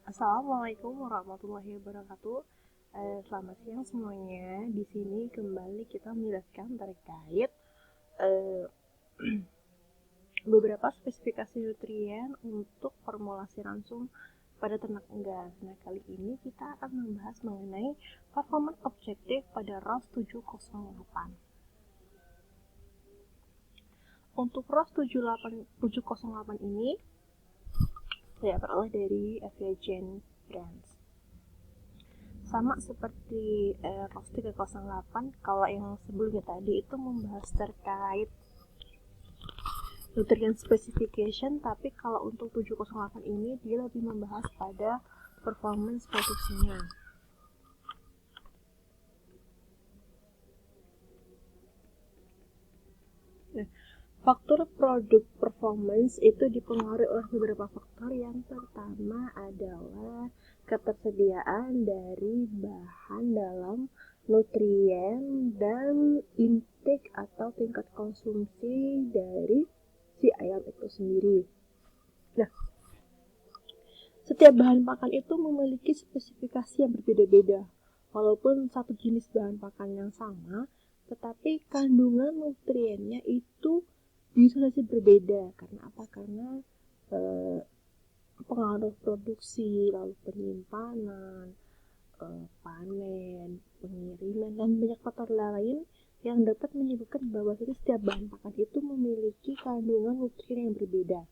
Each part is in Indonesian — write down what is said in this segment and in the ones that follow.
Assalamualaikum warahmatullahi wabarakatuh. Selamat siang semuanya. Di sini kembali kita menjelaskan terkait eh, beberapa spesifikasi nutrien untuk formulasi langsung pada ternak unggas. Nah, kali ini kita akan membahas mengenai performance objektif pada ROS 708. Untuk ROS 708 ini saya peroleh dari Eviagen Brands. Sama seperti ROS 308, kalau yang sebelumnya tadi itu membahas terkait nutrient specification, tapi kalau untuk 708 ini dia lebih membahas pada performance produksinya. Nah, faktor produk performance itu dipengaruhi oleh beberapa faktor. Yang pertama adalah ketersediaan dari bahan dalam nutrien dan intake atau tingkat konsumsi dari si ayam itu sendiri. Nah, setiap bahan pakan itu memiliki spesifikasi yang berbeda-beda. Walaupun satu jenis bahan pakan yang sama, tetapi kandungan nutriennya itu bisa saja berbeda. Karena apa? Karena pengaruh produksi, lalu penyimpanan, panen, pengiriman, dan banyak faktor lain yang dapat menyebabkan bahwa setiap bahan pakan itu memiliki kandungan nutrien yang berbeda.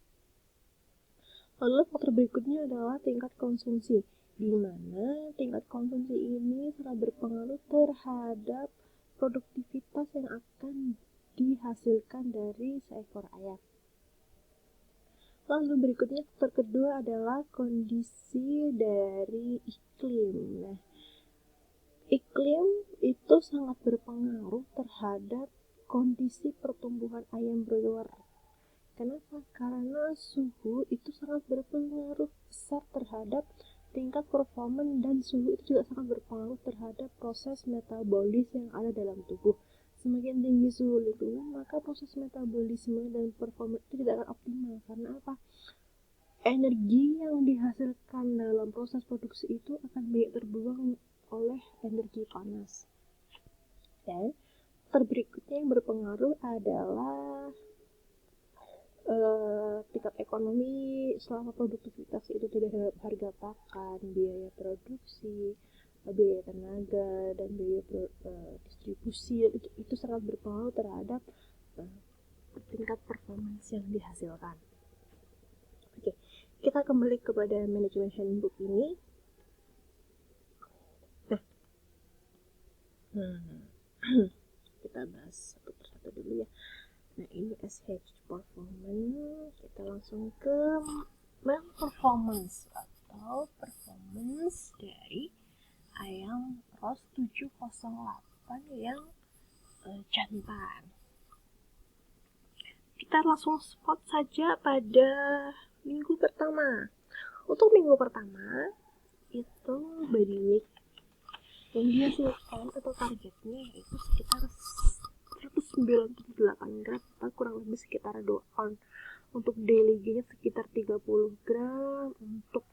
Lalu faktor berikutnya adalah tingkat konsumsi, di mana tingkat konsumsi ini sangat berpengaruh terhadap produktivitas yang akan dihasilkan dari seekor ayam. Lalu berikutnya faktor kedua adalah kondisi dari iklim. Nah, iklim itu sangat berpengaruh terhadap kondisi pertumbuhan ayam broiler. Kenapa? Karena suhu itu sangat berpengaruh besar terhadap tingkat performa, dan suhu itu juga sangat berpengaruh terhadap proses metabolis yang ada dalam tubuh. Semakin tinggi suhu lingkungan, maka proses metabolisme dan performa itu tidak akan optimal. Karena apa? Energi yang dihasilkan dalam proses produksi itu akan banyak terbuang oleh energi panas. Dan berikutnya yang berpengaruh adalah tingkat ekonomi selama produktivitas itu tidak ada harga pakan, biaya produksi, biaya tenaga, dan biaya distribusi itu sangat berpengaruh terhadap tingkat performance yang dihasilkan. Oke, kita kembali kepada manajemen handbook ini. Kita bahas satu persatu dulu ya. Nah, ini SH performance. Kita langsung ke performance atau performance dari ayam ROS 708 yang jantan. Kita langsung spot saja pada minggu pertama. Untuk minggu pertama itu body weight yang dihasilkan atau targetnya itu sekitar 198 gram atau kurang lebih sekitar 2 on. Untuk daily gain sekitar 30 gram, untuk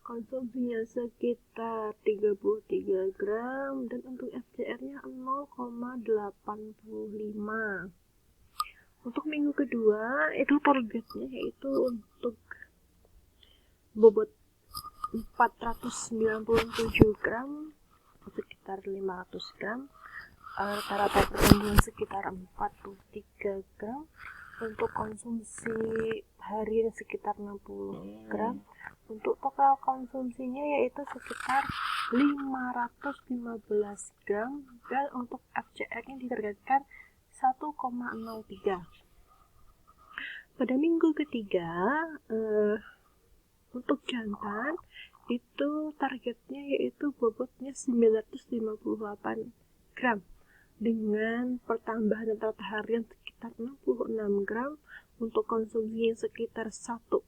konsumsinya sekitar 33 gram, dan untuk FCR-nya 0,85. Untuk minggu kedua itu targetnya yaitu untuk bobot 497 gram, sekitar 500 gram, rata-rata pertumbuhan sekitar 43 gram, untuk konsumsi harian sekitar 60 gram, untuk total konsumsinya yaitu sekitar 515 gram, dan untuk FCR-nya ditargetkan 1,03. Pada minggu ketiga untuk jantan itu targetnya yaitu bobotnya 958 gram dengan pertambahan rata harian sekitar 66 gram, untuk konsumsi sekitar 105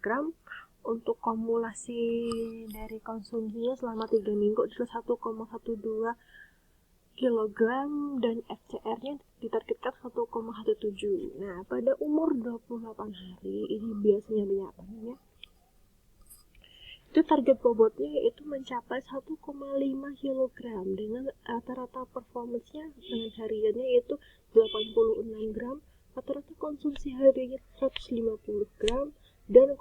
gram, untuk kumulasi dari konsumsinya selama 3 minggu adalah 1,12 kg, dan FCR-nya ditargetkan 1,17. Nah, pada umur 28 hari ini biasanya banyak banget ya. Itu target bobotnya yaitu mencapai 1,5 kg dengan rata-rata performance-nya dengan hariannya yaitu 86 gram, rata-rata konsumsi harinya 150 gram, dan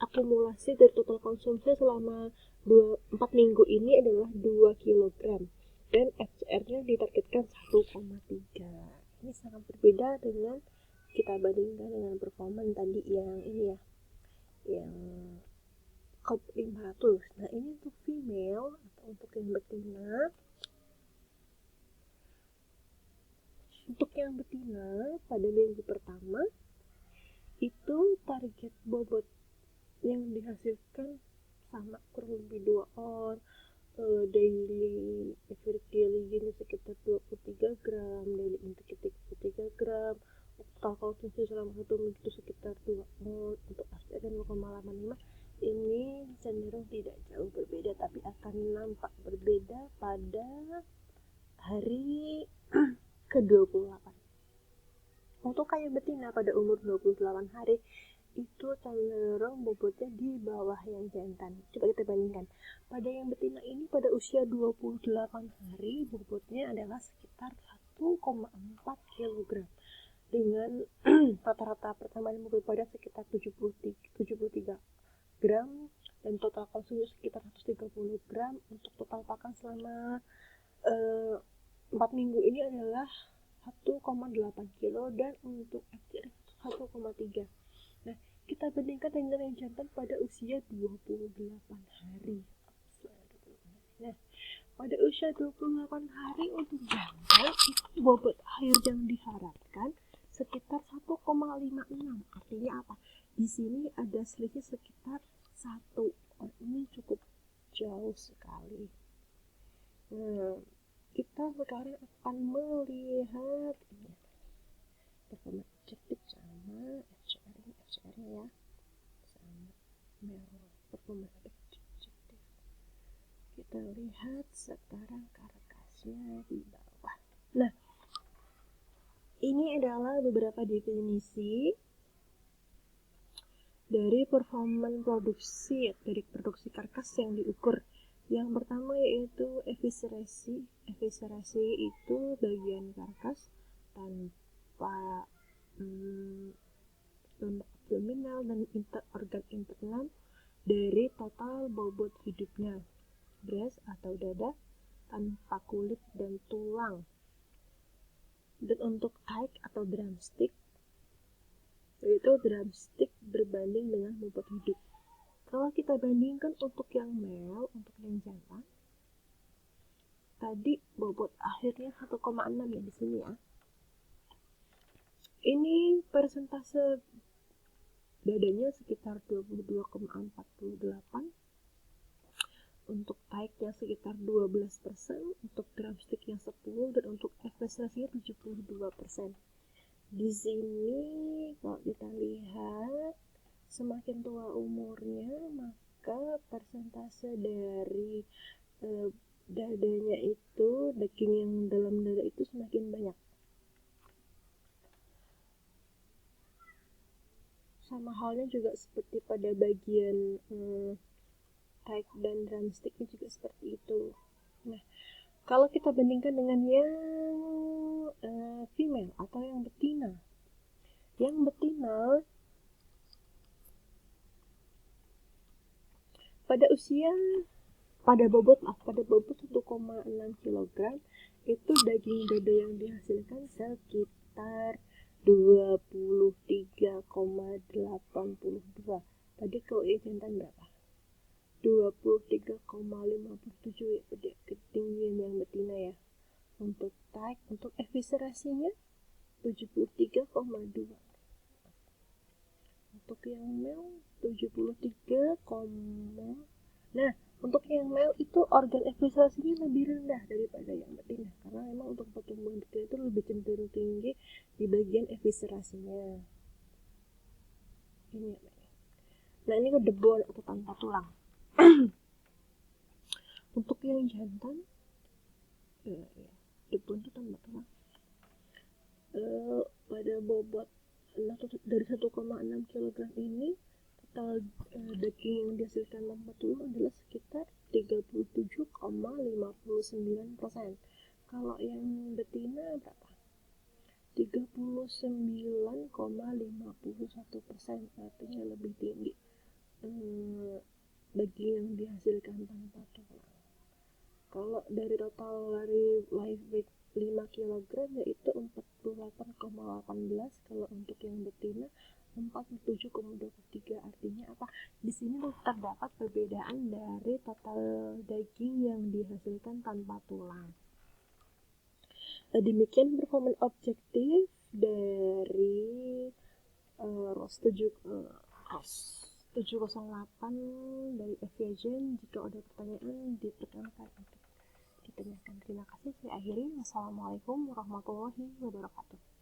akumulasi dari total konsumsi selama 4 minggu ini adalah 2 kg, dan FCR-nya ditargetkan 1,3. Ini sangat berbeda dengan kita bandingkan dengan performa tadi yang ini ya, yang COP 500. Nah, ini untuk female atau untuk yang betina. Untuk yang betina pada minggu pertama itu target bobot yang dihasilkan sama, kurang lebih 2 on, daily average daily gain sekitar 23 gram, daily intake 3 gram, total konsumsi selama 1 minggu itu sekitar 2 on. Untuk FCR 0,85 ini cenderung tidak jauh berbeda, tapi akan nampak berbeda pada hari ke-28. Untuk kayak betina pada umur 28 hari itu cenderung bobotnya di bawah yang jantan. Coba kita bandingkan. Pada yang betina ini pada usia 28 hari bobotnya adalah sekitar 1,4 kg dengan rata-rata pertambahan bobot badan sekitar 73 gram dan total konsumsi sekitar 130 gram. Untuk total pakan selama 4 minggu ini adalah 1,8 kilo dan untuk FCR 1,3. Nah, kita bandingkan dengan yang jantan pada usia 28 hari. Nah, pada usia 28 hari untuk jantan itu bobot air yang diharapkan sekitar 1,56. Artinya apa? Di sini ada selisih sekitar 1. Ini cukup jauh sekali. Nah, kita sekarang akan melihat performa objektif sama FCR ya, sama performa objektif. Kita lihat sekarang karkasnya di bawah. Nah, ini adalah beberapa definisi dari performa produksi, dari produksi karkas yang diukur. Yang pertama yaitu efisiensi. Efisiensi itu bagian karkas tanpa lemak abdominal dan organ internal dari total bobot hidupnya. Breast atau dada tanpa kulit dan tulang. Dan untuk thigh atau drumstick yaitu drumstick berbanding dengan bobot hidup. Kalau kita bandingkan untuk yang male, untuk yang jantan, tadi bobot akhirnya 1,6 ya di sini ya. Ini persentase dadanya sekitar 22,48. Untuk thigh-nya sekitar 12%, untuk drumstick-nya 10%, dan untuk efisiensinya 72%. Di sini kalau kita lihat semakin tua umurnya maka persentase dari dadanya itu, daging yang dalam dada itu semakin banyak. Sama halnya juga seperti pada bagian thigh dan drumsticknya juga seperti itu. Nah, kalau kita bandingkan dengan yang female atau yang betina pada bobot 1,6 kg itu daging dada yang dihasilkan sekitar 23,82. Tadi kalau yang jantan berapa? 23,57 ya, pada ketinggian yang betina ya. Untuk thigh, untuk efisiensinya 73,2. Untuk yang male 73, nah untuk yang male itu organ efisiensinya lebih rendah daripada yang betina karena memang untuk pertumbuhan betina itu lebih cenderung tinggi di bagian efisiensinya. Ini nah ini kedebon atau tanpa tulang. Untuk yang jantan debon itu tanpa tulang, pada bobot dari 1,6 kg ini total daging yang dihasilkan tanpa tulang adalah sekitar 37,59%. Kalau yang betina berapa? 39,51%, artinya lebih tinggi daging yang dihasilkan tanpa tulang. Kalau dari total dari live weight 5 kg yaitu 48,18, kalau untuk yang betina 47,23. Artinya apa? Di sini terdapat perbedaan dari total daging yang dihasilkan tanpa tulang. Demikian performance objektif dari ROS 708 dari FYGen. Jika ada pertanyaan diperkenankan untuk ditanyakan. Terima kasih. Saya akhiri. Wassalamualaikum warahmatullahi wabarakatuh.